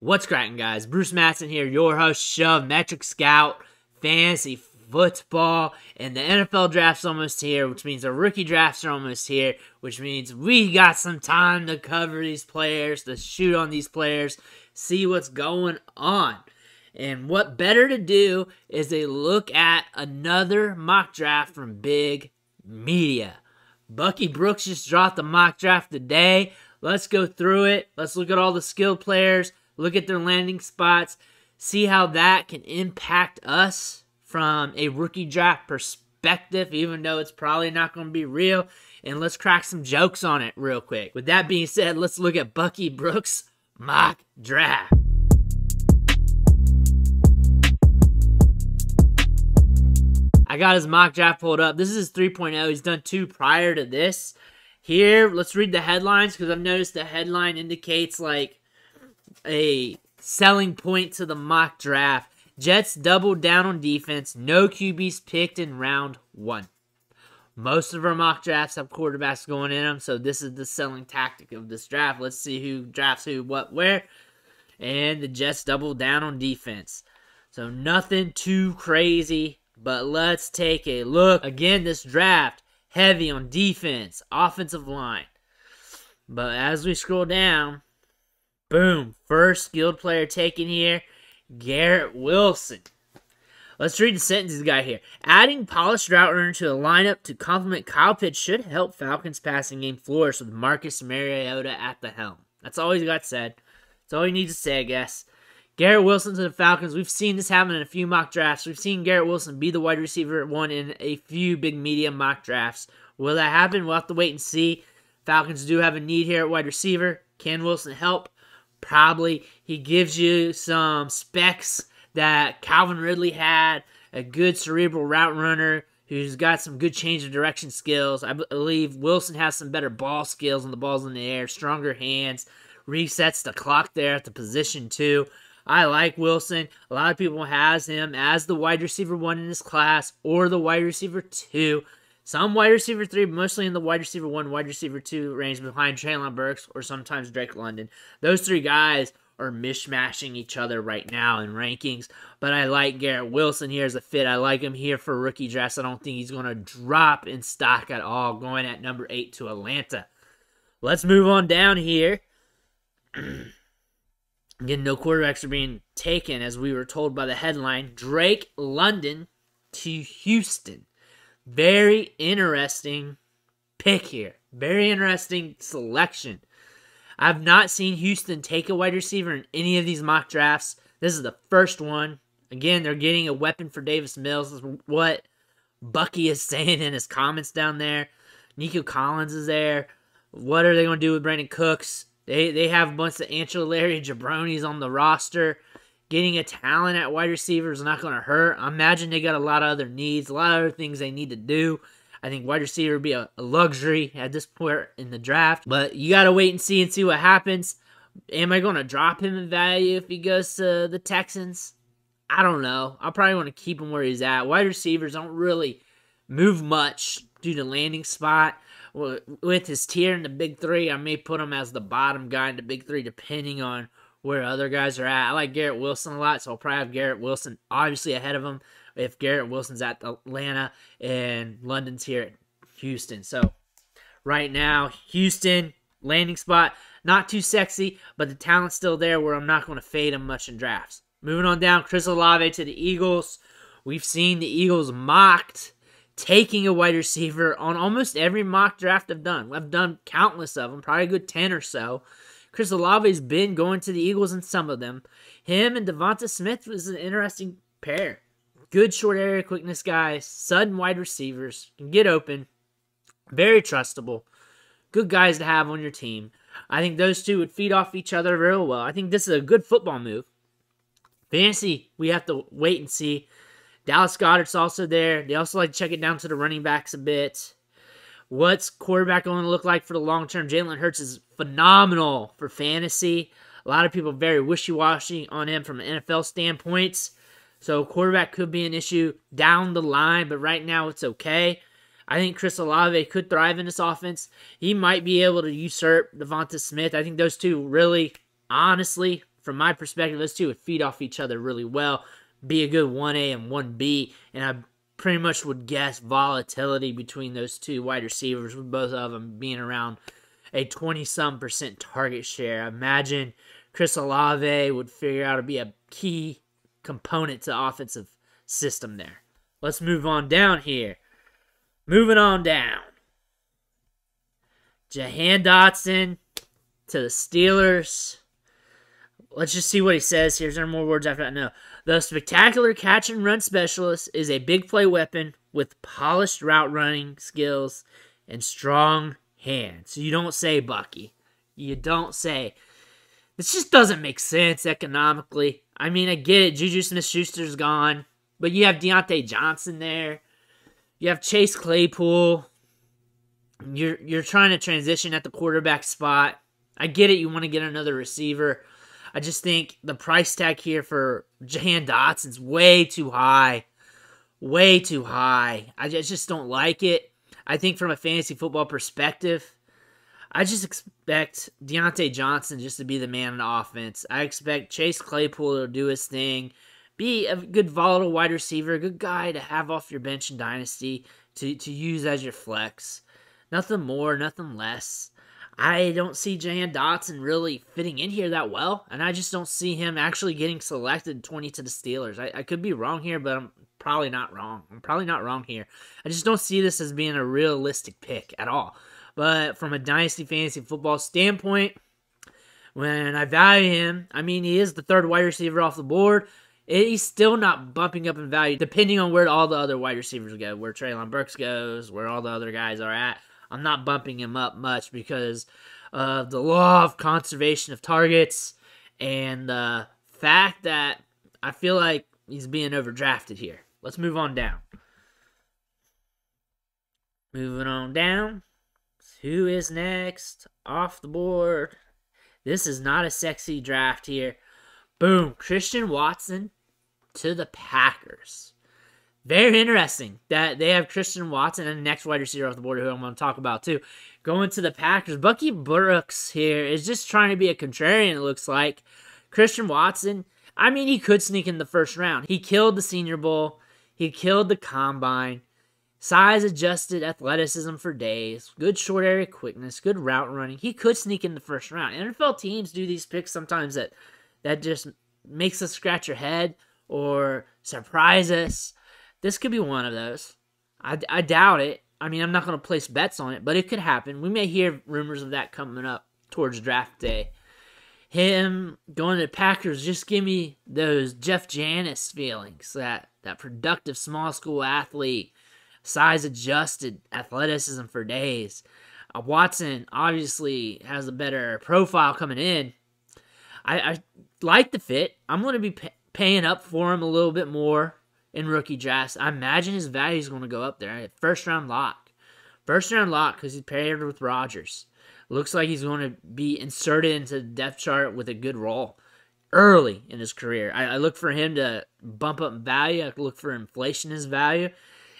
What's cracking, guys? Bruce Matson here, your host, Shove Metric Scout, Fantasy Football, and the NFL draft's almost here, which means the rookie drafts are almost here, which means we got some time to cover these players, to shoot on these players, see what's going on. And what better to do is a look at another mock draft from Big Media. Bucky Brooks just dropped a mock draft today. Let's go through it. Let's look at all the skilled players. Look at their landing spots, see how that can impact us from a rookie draft perspective, even though it's probably not going to be real. And let's crack some jokes on it real quick. With that being said, let's look at Bucky Brooks' mock draft. I got his mock draft pulled up. This is his 3.0. He's done 2 prior to this. Here, let's read the headlines, because I've noticed the headline indicates like a selling point to the mock draft. Jets doubled down on defense. No QBs picked in round 1. Most of our mock drafts have quarterbacks going in them, so this is the selling tactic of this draft. Let's see who drafts who, what, where. And the Jets doubled down on defense. So nothing too crazy, but let's take a look. Again, this draft, heavy on defense, offensive line. But as we scroll down, boom, first skilled player taken here, Garrett Wilson. Let's read the sentences guy here. Adding polished route runner to the lineup to complement Kyle Pitts should help Falcons passing game flourish with Marcus Mariota at the helm. That's all he's got said. That's all you need to say, I guess. Garrett Wilson to the Falcons. We've seen this happen in a few mock drafts. We've seen Garrett Wilson be the wide receiver one in a few big media mock drafts. Will that happen? We'll have to wait and see. Falcons do have a need here at wide receiver. Can Wilson help? Probably. He gives you some specs that Calvin Ridley had, a good cerebral route runner who's got some good change of direction skills. I believe Wilson has some better ball skills when the ball's in the air, stronger hands, resets the clock there at the position too. I like Wilson. A lot of people has him as the wide receiver 1 in this class or the wide receiver 2. Some wide receiver 3, mostly in the wide receiver 1, wide receiver 2 range behind Traylon Burks or sometimes Drake London. Those 3 guys are mishmashing each other right now in rankings. But I like Garrett Wilson here as a fit. I like him here for rookie drafts. I don't think he's going to drop in stock at all, going at number 8 to Atlanta. Let's move on down here. Again, no quarterbacks are being taken, as we were told by the headline. Drake London to Houston. Very interesting pick here. Very interesting selection. I've not seen Houston take a wide receiver in any of these mock drafts. This is the first one. Again, they're getting a weapon for Davis Mills. This is what Bucky is saying in his comments down there. Nico Collins is there. What are they going to do with Brandon Cooks? They have a bunch of ancillary jabronis on the roster. Getting a talent at wide receiver is not going to hurt. I imagine they got a lot of other needs, a lot of other things they need to do. I think wide receiver would be a luxury at this point in the draft. But you got to wait and see what happens. Am I going to drop him in value if he goes to the Texans? I don't know. I'll probably want to keep him where he's at. Wide receivers don't really move much due to landing spot. With his tier in the big 3, I may put him as the bottom guy in the big 3 depending on where other guys are at. I like Garrett Wilson a lot, so I'll probably have Garrett Wilson obviously ahead of him if Garrett Wilson's at Atlanta and London's here at Houston. So right now, Houston, landing spot, not too sexy, but the talent's still there where I'm not going to fade him much in drafts. Moving on down, Chris Olave to the Eagles. We've seen the Eagles mocked taking a wide receiver on almost every mock draft I've done. I've done countless of them, probably a good 10 or so. Chris Olave's been going to the Eagles in some of them. Him and Devonta Smith was an interesting pair. Good short area quickness guys, sudden wide receivers, can get open, very trustable, good guys to have on your team. I think those two would feed off each other real well. I think this is a good football move. Fantasy, we have to wait and see. Dallas Goedert's also there. They also like to check it down to the running backs a bit. What's quarterback going to look like for the long term? Jalen Hurts is phenomenal for fantasy. A lot of people very wishy-washy on him from an NFL standpoint. So quarterback could be an issue down the line, but right now it's okay. I think Chris Olave could thrive in this offense. He might be able to usurp Devonta Smith. I think those two really, honestly, from my perspective, those two would feed off each other really well, be a good 1A and 1B, and I pretty much would guess volatility between those two wide receivers, with both of them being around a 20-some% target share. I imagine Chris Olave would figure out to be a key component to the offensive system there. Let's move on down here. Moving on down. Jahan Datsun to the Steelers. Let's just see what he says here. Is there more words after that? No. The spectacular catch and run specialist is a big play weapon with polished route running skills and strong hands. You don't say, Bucky. You don't say. This just doesn't make sense economically. I mean, I get it. Juju Smith-Schuster's gone. But you have Deontay Johnson there. You have Chase Claypool. You're trying to transition at the quarterback spot. I get it. You want to get another receiver. I just think the price tag here for Jahan Dotson's way too high. Way too high. I just don't like it. I think from a fantasy football perspective, I just expect Deontay Johnson just to be the man in the offense. I expect Chase Claypool to do his thing, be a good volatile wide receiver, a good guy to have off your bench in Dynasty to use as your flex. Nothing more, nothing less. I don't see Jahan Dotson really fitting in here that well, and I just don't see him actually getting selected 20 to the Steelers. I could be wrong here, but I'm probably not wrong. I'm probably not wrong here. I just don't see this as being a realistic pick at all. But from a Dynasty fantasy football standpoint, when I value him, I mean, he is the third wide receiver off the board. He's still not bumping up in value, depending on where all the other wide receivers go, where Treylon Burks goes, where all the other guys are at. I'm not bumping him up much because of the law of conservation of targets and the fact that I feel like he's being overdrafted here. Let's move on down. Moving on down. Who is next? Off the board. This is not a sexy draft here. Boom. Christian Watson to the Packers. Very interesting that they have Christian Watson and the next wide receiver off the board, who I'm going to talk about too, going to the Packers. Bucky Brooks here is just trying to be a contrarian, it looks like. Christian Watson, I mean, he could sneak in the first round. He killed the Senior Bowl. He killed the Combine. Size-adjusted athleticism for days. Good short area quickness. Good route running. He could sneak in the first round. NFL teams do these picks sometimes that just makes us scratch your head or surprise us. This could be one of those. I doubt it. I mean, I'm not going to place bets on it, but it could happen. We may hear rumors of that coming up towards draft day. Him going to the Packers just give me those Jeff Janis feelings, that productive small school athlete, size-adjusted athleticism for days. Watson obviously has a better profile coming in. I like the fit. I'm going to be paying up for him a little bit more in rookie drafts. I imagine his value is going to go up there. First round lock. First round lock because he's paired with Rodgers. Looks like he's going to be inserted into the depth chart with a good role early in his career. I look for him to bump up in value. I look for inflation in his value.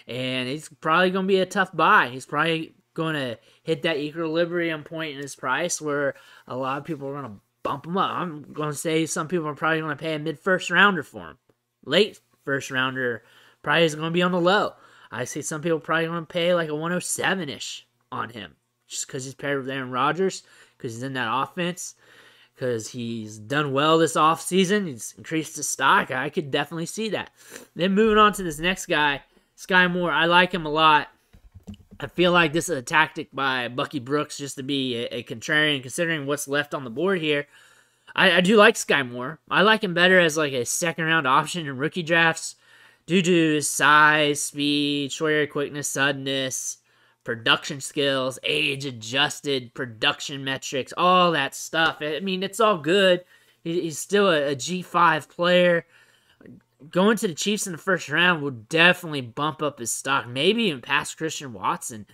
And he's probably going to be a tough buy. He's probably going to hit that equilibrium point in his price where a lot of people are going to bump him up. I'm going to say some people are probably going to pay a mid-first rounder for him. Late first rounder probably is going to be on the low. I see some people probably going to pay like a 107-ish on him just because he's paired with Aaron Rodgers, because he's in that offense, because he's done well this offseason. He's increased his stock. I could definitely see that. Then moving on to this next guy, Skye Moore. I like him a lot. I feel like this is a tactic by Bucky Brooks just to be a contrarian, considering what's left on the board here. I do like Skye Moore. I like him better as like a second-round option in rookie drafts due to his size, speed, short area quickness, suddenness, production skills, age-adjusted production metrics, all that stuff. I mean, it's all good. He's still a G5 player. Going to the Chiefs in the first round would definitely bump up his stock, maybe even past Christian Watson.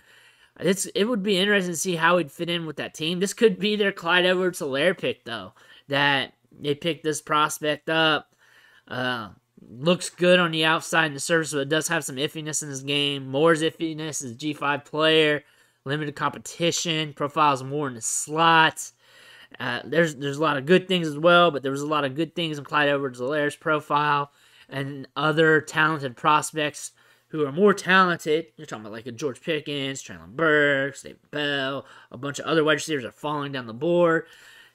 It would be interesting to see how he'd fit in with that team. This could be their Clyde Edwards-Helaire pick, though, that they picked this prospect up. Looks good on the outside in the surface, but it does have some iffiness in his game. Moore's iffiness is G5 player, limited competition, profiles more in the slot. There's a lot of good things as well, but there was a lot of good things in Clyde Edwards-Helaire's profile and other talented prospects who are more talented. You're talking about like a George Pickens, Traylon Burks, David Bell, a bunch of other wide receivers are falling down the board,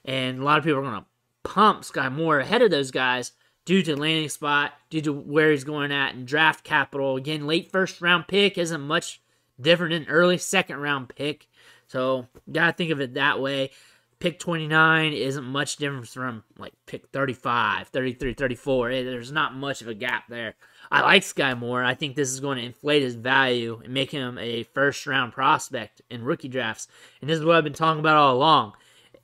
and a lot of people are going to pump Skye Moore ahead of those guys due to landing spot, due to where he's going at in draft capital. Again, late first-round pick isn't much different than early second-round pick, so you got to think of it that way. Pick 29 isn't much different from like pick 35, 33, 34. There's not much of a gap there. I like Skye Moore. I think this is going to inflate his value and make him a first-round prospect in rookie drafts. And this is what I've been talking about all along.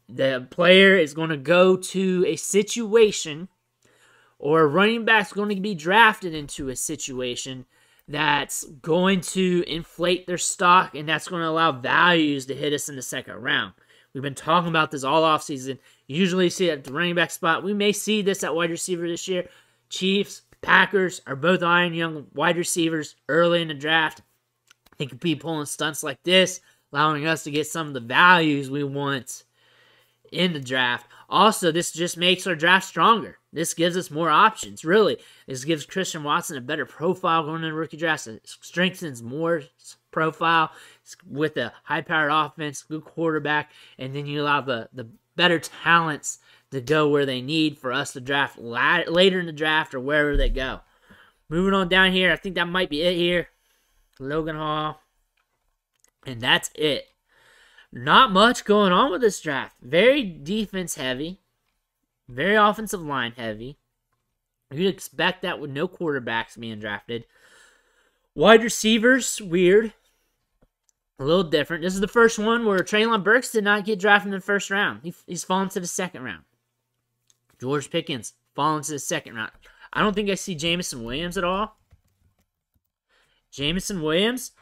The player is going to go to a situation, or a running back's going to be drafted into a situation that's going to inflate their stock, and that's going to allow values to hit us in the second round. We've been talking about this all offseason. You usually see it at the running back spot. We may see this at wide receiver this year. Chiefs, Packers are both eyeing young wide receivers early in the draft. They could be pulling stunts like this, allowing us to get some of the values we want in the draft. Also, this just makes our draft stronger. This gives us more options, really. This gives Christian Watson a better profile going into rookie drafts. It strengthens Moore's profile with a high-powered offense, good quarterback, and then you allow the better talents to go where they need for us to draft later in the draft or wherever they go. Moving on down here, I think that might be it here. Logan Hall. And that's it. Not much going on with this draft. Very defense heavy. Very offensive line heavy. You'd expect that with no quarterbacks being drafted. Wide receivers, weird. A little different. This is the first one where Traylon Burks did not get drafted in the first round. He's fallen to the second round. George Pickens fallen to the second round. I don't think I see Jameson Williams at all. Jameson Williams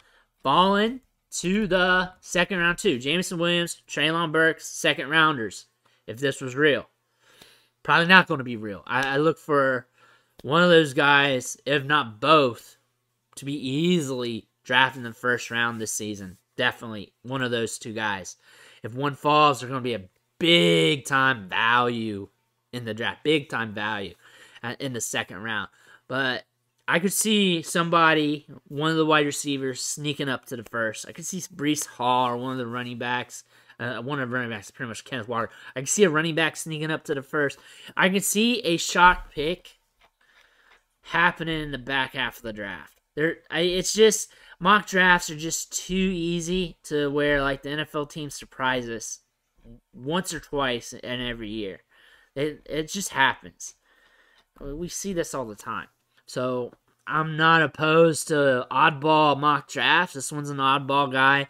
fallen to the second round too. Jameson Williams, Traylon Burks, second rounders. If this was real. Probably not going to be real. I look for one of those guys, if not both, to be easily drafted in the first round this season. Definitely one of those two guys. If one falls, there's going to be a big-time value in the draft. Big-time value in the second round. But I could see somebody, one of the wide receivers, sneaking up to the first. I could see Breece Hall or one of the running backs. One of the running backs is pretty much Kenneth Walker. I can see a running back sneaking up to the first. I can see a shock pick happening in the back half of the draft. It's just, mock drafts are just too easy to where like the NFL teams surprise us once or twice in every year. It just happens. We see this all the time. So I'm not opposed to oddball mock drafts. This one's an oddball guy.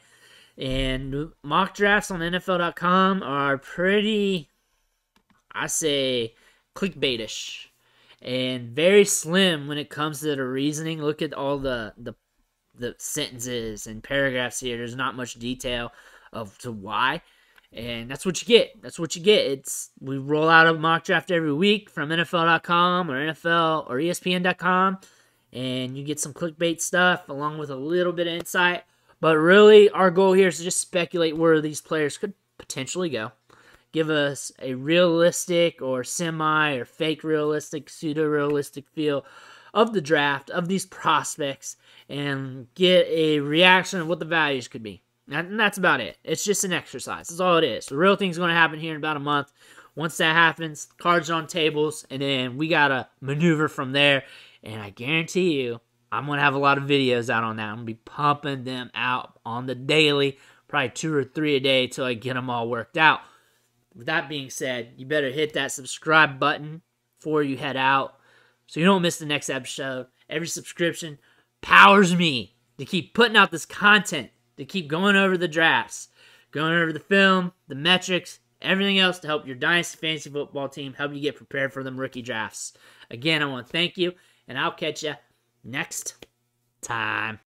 And mock drafts on NFL.com are pretty, I say, clickbaitish. And very slim when it comes to the reasoning. Look at all the sentences and paragraphs here. There's not much detail to why. And that's what you get. That's what you get. We roll out a mock draft every week from NFL.com or NFL or ESPN.com. And you get some clickbait stuff along with a little bit of insight. But really, our goal here is to just speculate where these players could potentially go. Give us a realistic or semi or fake realistic, pseudo-realistic feel of the draft, of these prospects, and get a reaction of what the values could be. And that's about it. It's just an exercise. That's all it is. The real thing's going to happen here in about a month. Once that happens, cards on tables, and then we got to maneuver from there. And I guarantee you, I'm going to have a lot of videos out on that. I'm going to be pumping them out on the daily, probably 2 or 3 a day until I get them all worked out. With that being said, you better hit that subscribe button before you head out so you don't miss the next episode. Every subscription powers me to keep putting out this content, to keep going over the drafts, going over the film, the metrics, everything else to help your Dynasty Fantasy Football team, help you get prepared for them rookie drafts. Again, I want to thank you, and I'll catch you next time.